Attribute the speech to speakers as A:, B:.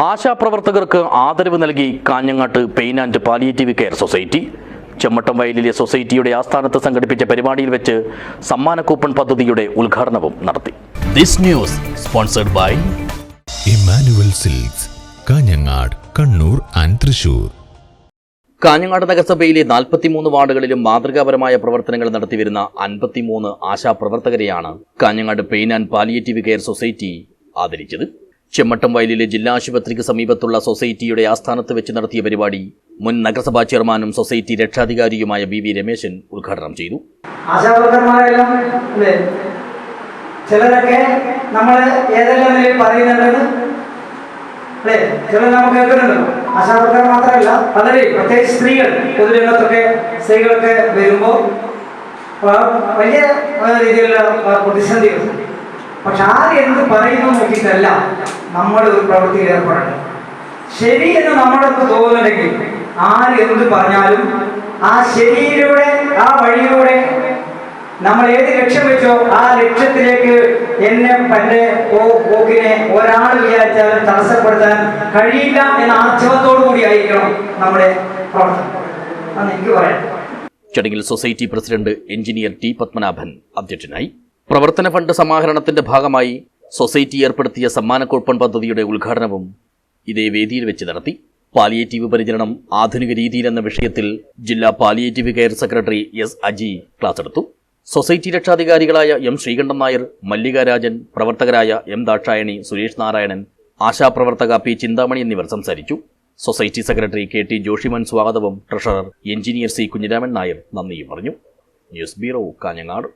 A: ആശാപ്രവർത്തകർക്ക് ആദരവ് നൽകി കാഞ്ഞങ്ങാട്ട് pain and palliative care society. Chemmattam വയലിലെ സൊസൈറ്റിയുടെ ആസ്ഥാനത്ത് സംഘടിപ്പിച്ച പരിപാടിയിൽ വെച്ച് സമ്മാന കൂപ്പൺ പദ്ധതിയുടെ ഉദ്ഘാടനവും നടത്തി. This news sponsored by
B: Immanuel silks, Kanhangad, Kannur and Thrissur.
A: Kanhangad നഗരസഭയിലെ 43 വാർഡുകളിലും മാതൃകാപരമായ പ്രവർത്തനങ്ങൾ നടത്തിവരുന്ന 53 ആശാപ്രവർത്തകരെയാണ് കാഞ്ഞങ്ങാട് pain and palliative care society ആദരിച്ചത്. ചെമ്മട്ടം വയലിലെ ജില്ലാ ആശുപത്രിക്ക് സമീപത്തുള്ള സൊസൈറ്റിയുടെ ആസ്ഥാനത്ത് വെച്ച് നടത്തിയ പരിപാടി മുൻ നഗരസഭാ ചെയർമാനും സൊസൈറ്റി രക്ഷാധികാരിയുമായ BV രമേശൻ ഉദ്ഘാടനം ചെയ്തു.
C: ആശാവർക്കർമാരെല്ലാം ചിലരൊക്കെ നമ്മൾ ഏതെല്ലാം നിലയിൽ പറയുന്നുണ്ടെന്ന് ചിലർ നമുക്ക് കേൾക്കുന്നുണ്ടല്ലോ. ആശാവർക്കർ മാത്രമല്ല, പലരെയും, പ്രത്യേകിച്ച് സ്ത്രീകൾ, പൊതുരംഗത്തൊക്കെ സ്ത്രീകളൊക്കെ വരുമ്പോൾ വലിയ രീതിയിലുള്ള പ്രതിസന്ധികൾ. പക്ഷെ ആര് എന്ത് പറയുന്നു നോക്കിയിട്ടല്ല നമ്മൾ ഒരു പ്രവൃത്തിയിൽ ഏർപ്പെടേണ്ടത്. ശരി എന്ന് നമ്മളൊക്കെ തോന്നുന്നുണ്ടെങ്കിൽ ആര് എന്ത് പറഞ്ഞാലും ആ ശരിയിലൂടെ, ആ വഴിയിലൂടെ നമ്മൾ ഏത് ലക്ഷ്യം വെച്ചോ ആ ലക്ഷ്യത്തിലേക്ക് എൻ്റെ പോക്കിനെ ഒരാൾ വിചാരിച്ചാലും തടസ്സപ്പെടുത്താൻ കഴിയില്ല എന്ന ആർജവത്തോടു കൂടി ആയിരിക്കണം നമ്മുടെ പ്രവർത്തനം എന്ന് എനിക്ക് പറയാം.
A: ചടങ്ങിൽ society president engineer T Padmanabhan അധ്യക്ഷനായി. പ്രവർത്തന ഫണ്ട് സമാഹരണത്തിന്റെ ഭാഗമായി സൊസൈറ്റി ഏർപ്പെടുത്തിയ സമ്മാന കൂപ്പൺ പദ്ധതിയുടെ ഉദ്ഘാടനവും ഇതേ വേദിയിൽ വെച്ച് നടത്തി. പാലിയേറ്റീവ് പരിചരണം ആധുനിക രീതിയിൽ എന്ന വിഷയത്തിൽ ജില്ലാ palliative care secretary S Aji class എടുത്തു. സൊസൈറ്റി രക്ഷാധികാരികളായ M ശ്രീകണ്ഠൻ നായർ, മല്ലിക രാജൻ, പ്രവർത്തകരായ M ദാക്ഷായണി, സുരേഷ് നാരായണൻ, ആശാപ്രവർത്തക P ചിന്താമണി എന്നിവർ സംസാരിച്ചു. സൊസൈറ്റി സെക്രട്ടറി KT ജോഷിമൻ സ്വാഗതവും treasurer engineer C Kunhiraman Nair നന്ദിയും പറഞ്ഞു. News bureau, Kanhangad.